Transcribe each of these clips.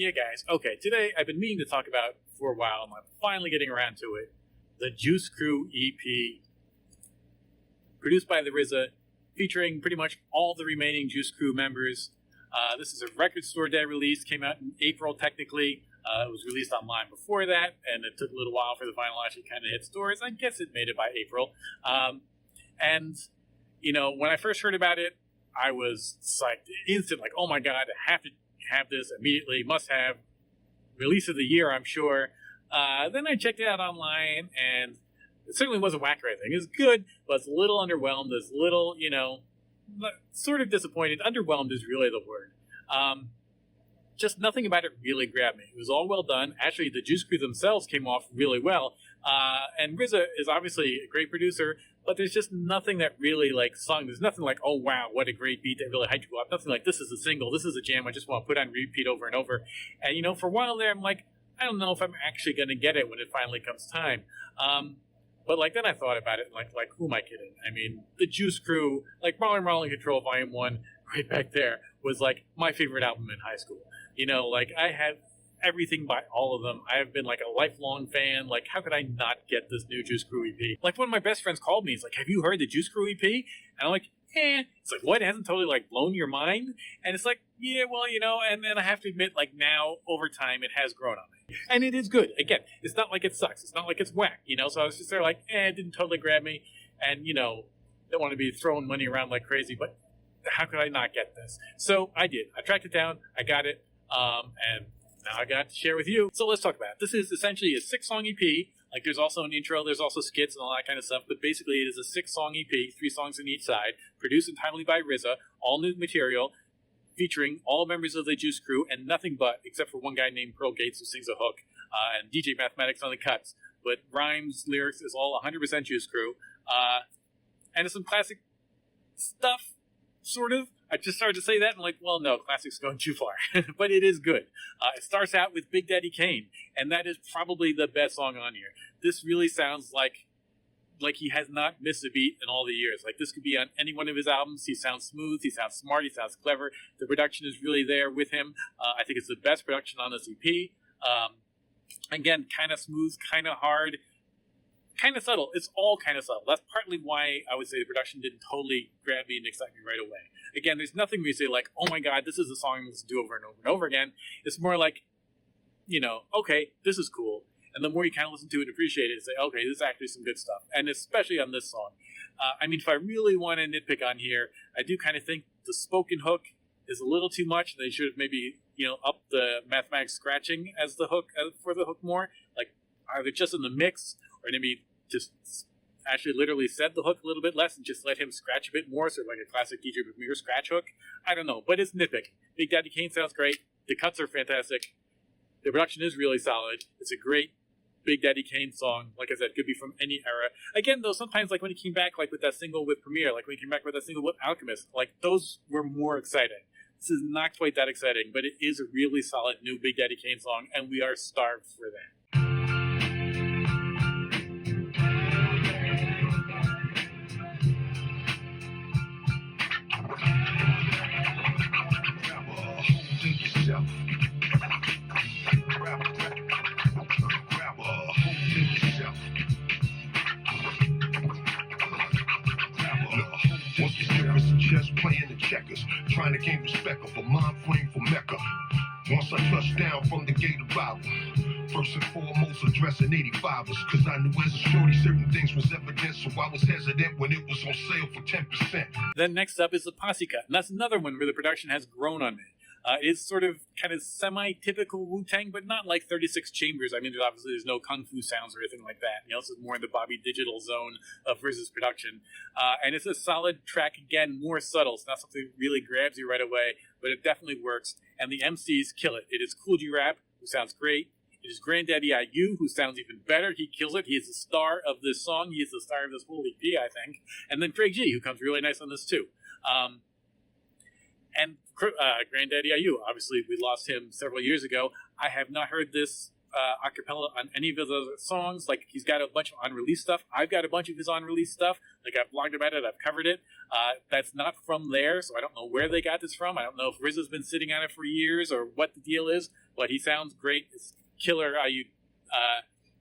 Yeah, guys. Okay, today I've been meaning to talk about for a while, and I'm finally getting around to it. The Juice Crew EP, produced by the RZA, featuring pretty much all the remaining Juice Crew members. This is a record store day release. Came out in April, technically. It was released online before that, and it took a little while for the vinyl actually kind of hit stores. I guess it made it by April. And, you know, when I first heard about it, I was psyched. Instant, like, oh my God, I have to have this immediately. Must have. Release of the year, I'm sure. Then I checked it out online, and it certainly wasn't whack or anything. It was good, but it's a little underwhelmed. It's a little, sort of disappointed. Underwhelmed is really the word. Just nothing about it really grabbed me. It was all well done. Actually, the Juice Crew themselves came off really well. And RZA is obviously a great producer, but there's just nothing that really, sung. There's nothing like, oh, wow, what a great beat that really hyped you up. Nothing like, this is a single, this is a jam I just want to put on repeat over and over. And, for a while there, I'm like, I don't know if I'm actually going to get it when it finally comes time. But, then I thought about it, who am I kidding? I mean, the Juice Crew, Rolling Control Volume 1, right back there, was, my favorite album in high school. I had everything by all of them. I have been, a lifelong fan. How could I not get this new Juice Crew EP? One of my best friends called me. He's like, have you heard the Juice Crew EP? And I'm like, It's like, what? It hasn't totally, blown your mind? And it's like, yeah, well, and then I have to admit, now, over time, it has grown on me. And it is good. Again, it's not like it sucks. It's not like it's whack, So I was just there it didn't totally grab me. And, don't want to be throwing money around like crazy, but how could I not get this? So I did. I tracked it down. I got it. And now I got to share with you. So let's talk about it. This is essentially a 6-song EP. There's also an intro, there's also skits and all that kind of stuff. But basically, it is a 6-song EP, 3 songs on each side, produced entirely by RZA, all new material, featuring all members of the Juice Crew, and nothing but, except for one guy named Pearl Gates who sings a hook, and DJ Mathematics on the cuts. But rhymes, lyrics is all 100% Juice Crew. And it's some classic stuff, sort of. I just started to say that, and well, no, classic's going too far. But it is good. It starts out with Big Daddy Kane, and that is probably the best song on here. This really sounds like he has not missed a beat in all the years. This could be on any one of his albums. He sounds smooth, he sounds smart, he sounds clever. The production is really there with him. I think it's the best production on this EP. Again, kind of smooth, kind of hard, kind of subtle. It's all kind of subtle. That's partly why I would say the production didn't totally grab me and excite me right away. Again, there's nothing where you say oh my God, this is a song I'm going to do over and over and over again. It's more okay, this is cool. And the more you kind of listen to it and appreciate it, say, okay, this is actually some good stuff. And especially on this song. If I really want to nitpick on here, I do kind of think the spoken hook is a little too much. They should have maybe, up the mathematics scratching as the hook, for the hook more. Either just in the mix, or maybe just actually literally said the hook a little bit less and just let him scratch a bit more, sort of like a classic DJ Premier scratch hook. I don't know, but it's nitpick. Big Daddy Kane sounds great. The cuts are fantastic. The production is really solid. It's a great Big Daddy Kane song. Like I said, could be from any era. Again, though, sometimes when he came back with that single with Premier, when he came back with that single with Alchemist, those were more exciting. This is not quite that exciting, but it is a really solid new Big Daddy Kane song, and we are starved for that. Just playing the checkers, trying to gain respect of a mind frame for Mecca. Once I touched down from the gate of Bible, first and foremost addressing 85ers, cause I knew as a shorty certain things was evidence, so I was hesitant when it was on sale for 10%. Then next up is the Posse Cut, and that's another one where the production has grown on me. It's sort of kind of semi-typical Wu-Tang, but not like 36 Chambers. Obviously there's no kung fu sounds or anything like that. This is more in the Bobby Digital zone of RZA's production. And it's a solid track, again, more subtle. It's not something that really grabs you right away, but it definitely works. And the MCs kill it. It is Cool G-Rap, who sounds great. It is Granddaddy IU, who sounds even better. He kills it. He is the star of this song. He is the star of this whole EP, I think. And then Craig G, who comes really nice on this, too. And Granddaddy IU, obviously we lost him several years ago. I have not heard this acapella on any of his other songs. Like, he's got a bunch of unreleased stuff. I've got a bunch of his unreleased stuff. Like, I've blogged about it. I've covered it. That's not from there, so I don't know where they got this from. I don't know if RZA's been sitting on it for years or what the deal is, but he sounds great. It's killer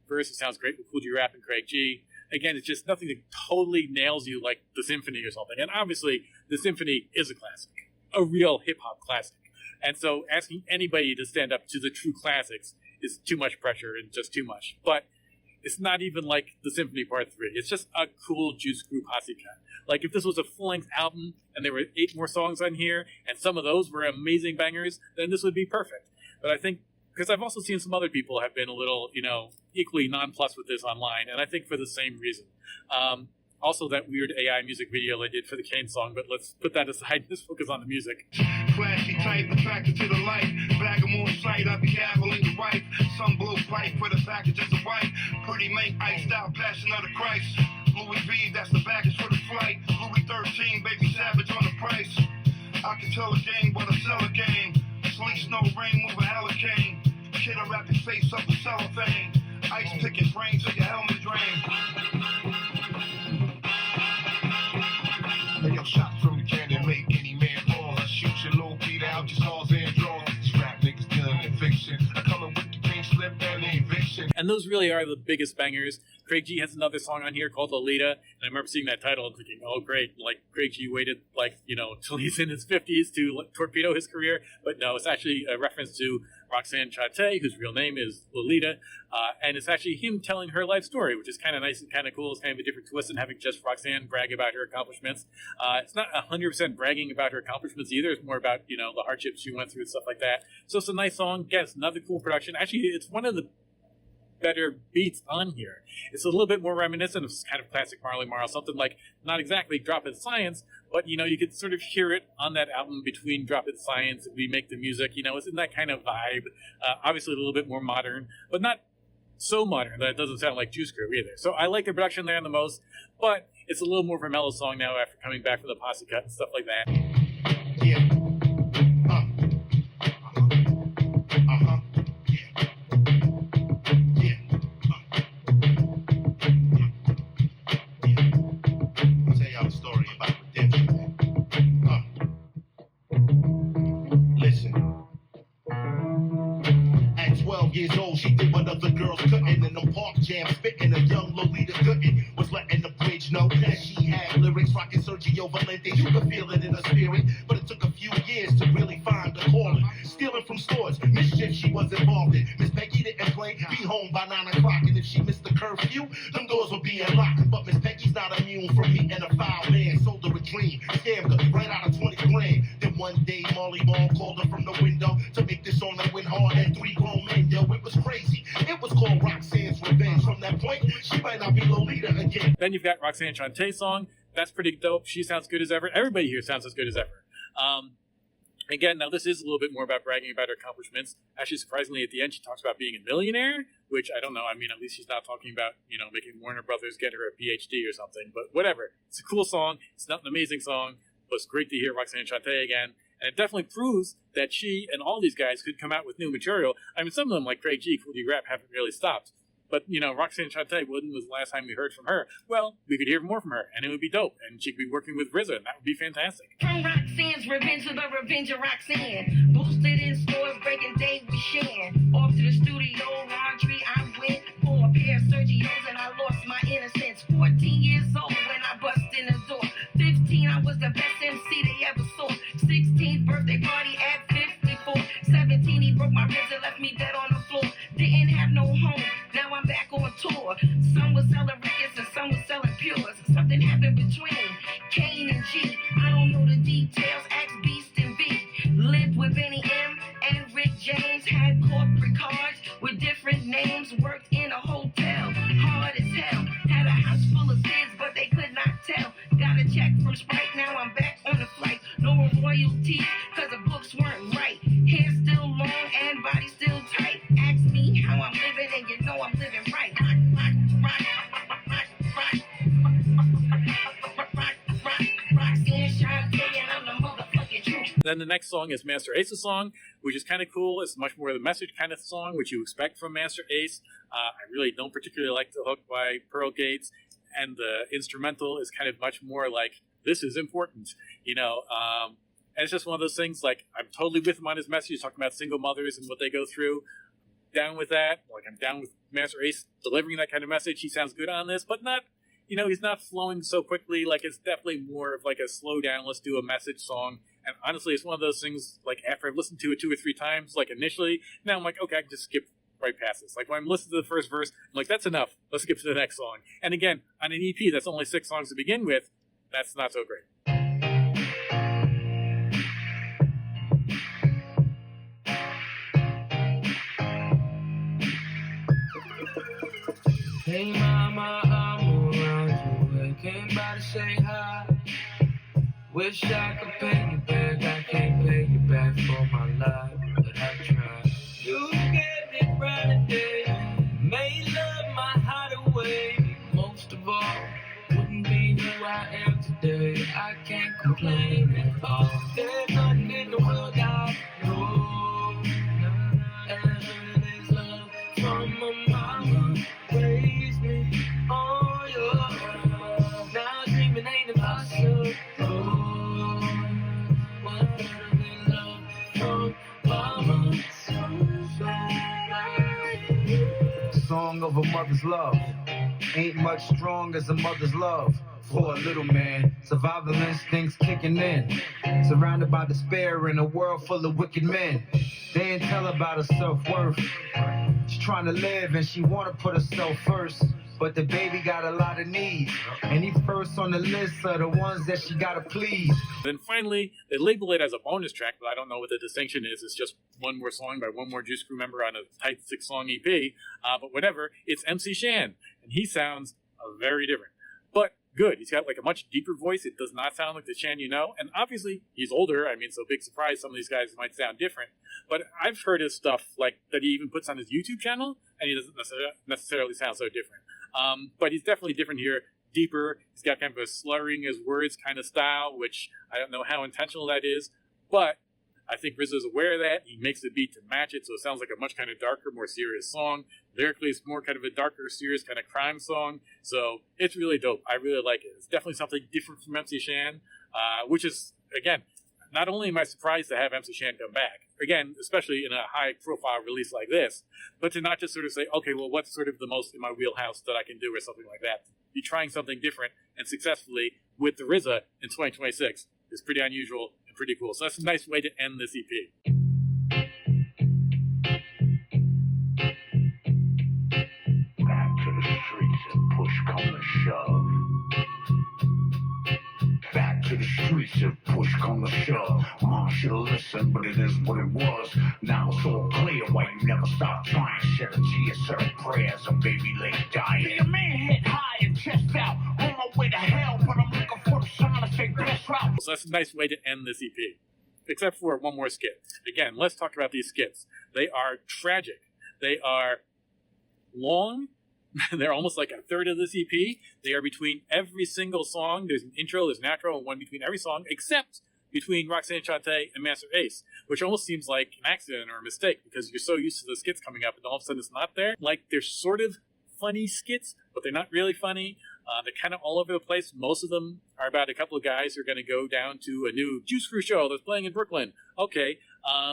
verse. It sounds great with Cool G Rap and Craig G. Again, it's just nothing that totally nails you like The Symphony or something. And obviously, The Symphony is a classic, a real hip-hop classic. And so asking anybody to stand up to the true classics is too much pressure and just too much. But it's not even like The Symphony Part 3. It's just a cool Juice Crew posse cut. Like, if this was a full-length album and there were 8 more songs on here and some of those were amazing bangers, then this would be perfect. But I think, because I've also seen some other people have been a little, equally nonplussed with this online, and I think for the same reason. Also, that weird AI music video I did for the Kane song, but let's put that aside. Let's focus on the music. Flashy type, attracted to the light. Bag 'em on sight, I be gabbling the wife. Some blow pipe for the package is a wife. Pretty mate, iced out, passion of the Christ. Louis V, that's the baggage for the flight. Louis 13, baby savage on the price. I can tell a game, but I sell a game. Sleet, snow, rain, move a hurricane. Kid, I wrap your face up with cellophane. Ice picking brain till your helmet drain. Hey, yo, shots from the cannon make any man fall. I shoot your little beat out, your saws and draws. These rap niggas dealing in fiction. I come in with the can't slip and eviction. And those really are the biggest bangers. Craig G has another song on here called Lolita, and I remember seeing that title and thinking, oh great, like Craig G waited till he's in his 50s to torpedo his career, but no, it's actually a reference to Roxanne Shante, whose real name is Lolita, and it's actually him telling her life story, which is kind of nice and kind of cool. It's kind of a different twist than having just Roxanne brag about her accomplishments. It's not 100% bragging about her accomplishments either. It's more about, the hardships she went through and stuff like that. So it's a nice song. Again, it's another cool production. Actually, it's one of the better beats on here. It's a little bit more reminiscent of kind of classic Marley Marl, something like, not exactly Drop It Science, but you could sort of hear it on that album between Drop It Science and We Make the Music. It's in that kind of vibe. Obviously a little bit more modern, but not so modern that it doesn't sound like Juice Crew either. So I like the production there the most, but it's a little more of a mellow song now after coming back from the posse cut and stuff like that. Yeah. Years old, she did what other girls couldn't. In them park jams, spitting a young Lolita couldn't. Was letting the bridge know that she had lyrics rocking Sergio Valente. You could feel it in her spirit, but it took a few years to really find the calling. Stealing from stores, mischief she was involved in. Miss Peggy didn't play, be home by 9 o'clock. And if she missed the curfew, them doors would be unlocked. But Miss Peggy's not immune from meeting a foul man. Sold her a dream, scammed her, ran out of 20 grand. Then one day Marley Marl called her from the window to make this song that went hard and 3 grown men. Yo, it was crazy. It was called Roxanne's Revenge. From that point, she might not be Lolita again. Then you've got Roxanne Shante's song. That's pretty dope. She sounds good as ever. Everybody here sounds as good as ever. Again, now this is a little bit more about bragging about her accomplishments. Actually, surprisingly, at the end, she talks about being a millionaire, which I don't know. I mean, at least she's not talking about, making Warner Brothers get her a PhD or something. But whatever. It's a cool song. It's not an amazing song. But it's great to hear Roxanne Shante again. And it definitely proves that she and all these guys could come out with new material. I mean, some of them, like Craig G, Cool G Rap, haven't really stopped. But, Roxanne Shante, when was the last time we heard from her? Well, we could hear more from her, and it would be dope. And she could be working with RZA, and that would be fantastic. From Roxanne's Revenge to the Revenge of Roxanne. Boosted in stores, breaking day with Shan. Off to the studio, laundry, I went for a pair of Sergios, and I lost my innocence. 14 years old when I bust in the door. 15, I was the best MC they ever saw. 16th birthday party at 54. 17, he broke my ribs and left me dead on the floor. Didn't have no home, now I'm back on tour. Some was selling records and some was selling pures. Something happened between Kane and G. I don't know the details, ask Beast and B. Lived with Benny M and Rick James. Had corporate cards with different names. Worked in a hotel, hard as hell. Had a house full of kids, but they could not tell. Got a check from Sprite, now I'm back on the flight. No royalties, cause the books weren't right. Hair still long and body still tight. Ask me how I'm living and you know I'm living right. Then the next song is Master Ace's song, which is kind of cool. It's much more the message kind of song, which you expect from Master Ace. I really don't particularly like the hook by Pearl Gates, and the instrumental is kind of much more like, this is important, and it's just one of those things, like, I'm totally with him on his message. He's talking about single mothers and what they go through. Down with that. Like, I'm down with Master Ace delivering that kind of message. He sounds good on this, but not, he's not flowing so quickly. Like, it's definitely more of like a slow down, let's do a message song. And honestly, it's one of those things, like, after I've listened to it 2 or 3 times, like, initially, now I'm like, okay, I can just skip right past this. Like, when I'm listening to the first verse, I'm like, that's enough. Let's skip to the next song. And again, on an EP that's only 6 songs to begin with, that's not so great. Hey mama, I'm around you. I came by to say hi. Wish I could pay you back. I can't pay you back for my life, but I tried. You gave me brighter days, made love my hideaway. Most of all, wouldn't be who I am today. I can't complain at all. There's nothing in the world I know as it is love from a mama. Raise me on your love. Now dreaming ain't impossible. What better than love from mama? Song of a mother's love. Ain't much strong as a mother's love. For a little man, survival instincts kicking in. Surrounded by despair in a world full of wicked men. They ain't tell about her self-worth. She's trying to live and she wanna put herself first. But the baby got a lot of needs. And these first on the list are the ones that she gotta please. Then finally, they label it as a bonus track, but I don't know what the distinction is. It's just one more song by one more Juice Crew member on a tight 6-song EP. But whatever, it's MC Shan. And he sounds very different. But good. He's got like a much deeper voice. It does not sound like the Shan you know. And obviously, he's older. I mean, so big surprise, some of these guys might sound different. But I've heard his stuff like that he even puts on his YouTube channel, and he doesn't necessarily sound so different. But he's definitely different here, deeper. He's got kind of a slurring his words kind of style, which I don't know how intentional that is. But I think RZA's aware of that. He makes the beat to match it, so it sounds like a much kind of darker, more serious song. Lyrically, it's more kind of a darker, serious kind of crime song. So it's really dope. I really like it. It's definitely something different from MC Shan, which is, again, not only am I surprised to have MC Shan come back, again, especially in a high-profile release like this, but to not just sort of say, okay, well, what's sort of the most in my wheelhouse that I can do or something like that. Be trying something different and successfully with the RZA in 2026 is pretty unusual and pretty cool. So that's a nice way to end this EP. Back to the streets and push come to shove. Back to the streets if push come to shove. Mom should've listened, but it is what it was. Now it's all clear why you never stop trying. Shed a tear, said prayers, a baby lay dying. Be a man head high and chest out. On my way to hell, but I'm looking for the sign to say best route. So that's a nice way to end this EP. Except for one more skit. Again, let's talk about these skits. They are tragic. They are long. They're almost like a third of this EP. They are between every single song. There's an intro, there's an outro, and one between every song, except between Roxanne Shante and Master Ace, which almost seems like an accident or a mistake because you're so used to the skits coming up and all of a sudden it's not there. Like, they're sort of funny skits, but they're not really funny. They're kind of all over the place. Most of them are about a couple of guys who are going to go down to a new Juice Crew show that's playing in Brooklyn. Okay.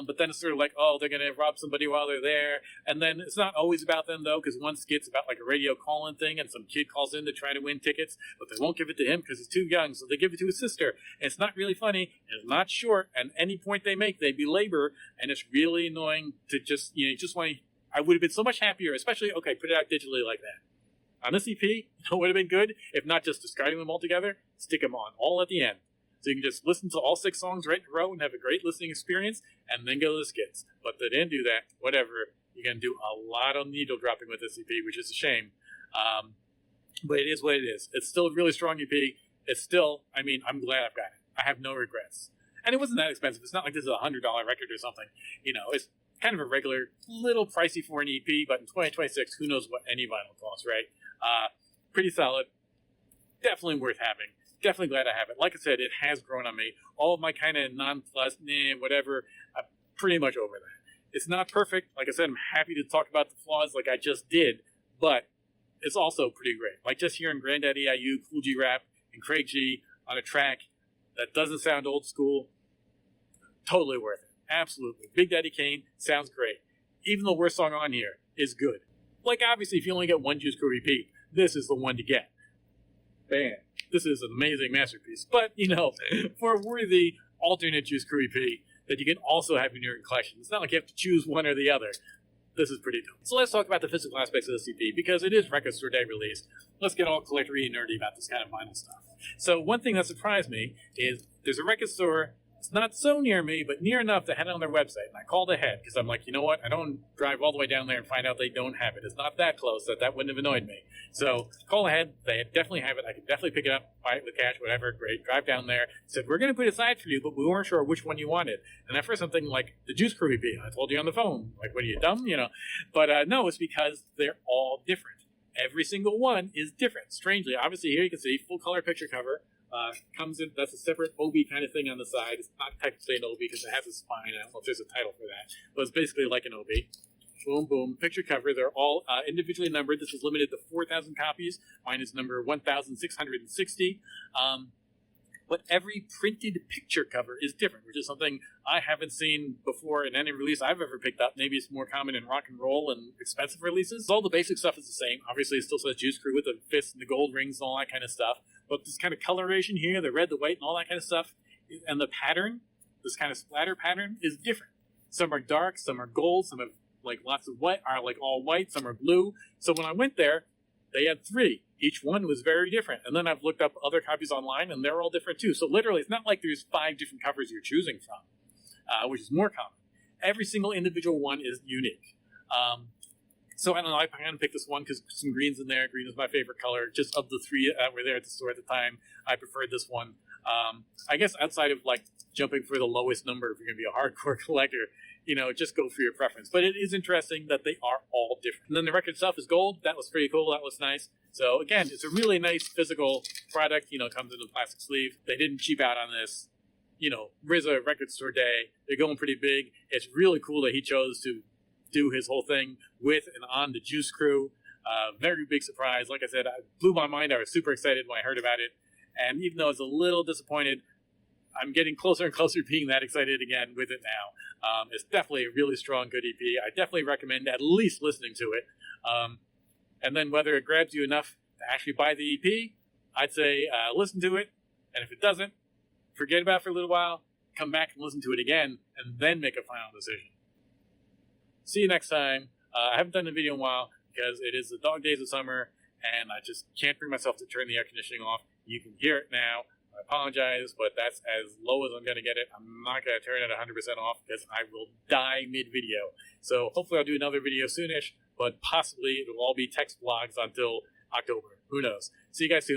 But then it's sort of like, oh, they're going to rob somebody while they're there. And then it's not always about them, though, because one skit's about like a radio call-in thing, and some kid calls in to try to win tickets, but they won't give it to him because he's too young, so they give it to his sister. And it's not really funny, and it's not short, and any point they make, they belabor, and it's really annoying to just, you just want to, I would have been so much happier, especially, okay, put it out digitally like that. On this EP, it would have been good if not just discarding them all together, stick them on all at the end. So you can just listen to all 6 songs right in a row and have a great listening experience, and then go to the skits. But they didn't do that. Whatever. You're going to do a lot of needle dropping with this EP, which is a shame. But it is what it is. It's still a really strong EP. It's still, I mean, I'm glad I've got it. I have no regrets. And it wasn't that expensive. It's not like this is a $100 record or something. You know, it's kind of a regular, little pricey for an EP, but in 2026, who knows what any vinyl costs, right? Pretty solid. Definitely worth having. definitely glad I have it. Like I said, it has grown on me. All of my kind of nonplussed, whatever, I'm pretty much over that. It's not perfect. Like I said, I'm happy to talk about the flaws like I just did, but it's also pretty great. Like just hearing Granddaddy IU, Cool G Rap, and Craig G on a track that doesn't sound old school, totally worth it. Absolutely. Big Daddy Kane sounds great. Even the worst song on here is good. Like, obviously, if you only get one Juice Crew EP, this is the one to get. Bam. This is an amazing masterpiece. But, for a worthy alternate Juice Crew EP that you can also have in your collection, it's not like you have to choose one or the other. This is pretty dope. So let's talk about the physical aspects of the EP, because it is Record Store Day released. Let's get all collectory and nerdy about this kind of vinyl stuff. So one thing that surprised me is there's a record store. It's not so near me, but near enough to head on their website. And I called ahead because I'm like, you know what? I don't drive all the way down there and find out they don't have it. It's not that close that wouldn't have annoyed me. So call ahead. They definitely have it. I can definitely pick it up, buy it with cash, whatever. Great. Drive down there. Said, we're going to put it aside for you, but we weren't sure which one you wanted. And at first I'm thinking like the Juice Crew EP. I told you on the phone. Like, what are you, dumb? But no, it's because they're all different. Every single one is different. Strangely, obviously here you can see full color picture cover. Comes in, that's a separate OB kind of thing on the side. It's not technically an OB because it has a spine. I don't know if there's a title for that, but it's basically like an OB. Boom, boom. Picture cover. They're all individually numbered. This is limited to 4,000 copies. Mine is number 1,660. But every printed picture cover is different, which is something I haven't seen before in any release I've ever picked up. Maybe it's more common in rock and roll and expensive releases. All the basic stuff is the same. Obviously, it still says Juice Crew with the fists and the gold rings and all that kind of stuff. But this kind of coloration here, the red, the white, and all that kind of stuff, and the pattern, this kind of splatter pattern, is different. Some are dark, some are gold, some have like lots of white, are like all white, some are blue. So when I went there, they had 3. Each one was very different. And then I've looked up other copies online, and they're all different too. So literally, it's not like there's 5 different covers you're choosing from, which is more common. Every single individual one is unique. So I don't know, I kind of picked this one because some green's in there. Green is my favorite color. Just of the 3 that were there at the store at the time, I preferred this one. I guess outside of like jumping for the lowest number, if you're going to be a hardcore collector, just go for your preference. But it is interesting that they are all different. And then the record itself is gold. That was pretty cool. That was nice. So again, it's a really nice physical product. Comes in a plastic sleeve. They didn't cheap out on this. RZA Record Store Day. They're going pretty big. It's really cool that he chose to do his whole thing with and on the Juice Crew. Very big surprise. Like I said, it blew my mind. I was super excited when I heard about it. And even though I was a little disappointed, I'm getting closer and closer to being that excited again with it now. It's definitely a really strong, good EP. I definitely recommend at least listening to it. And then whether it grabs you enough to actually buy the EP, I'd say listen to it. And if it doesn't, forget about it for a little while, come back and listen to it again, and then make a final decision. See you next time. I haven't done a video in a while because it is the dog days of summer, and I just can't bring myself to turn the air conditioning off. You can hear it now. I apologize, but that's as low as I'm going to get it. I'm not going to turn it 100% off because I will die mid-video. So hopefully I'll do another video soonish, but possibly it will all be text vlogs until October. Who knows? See you guys soon.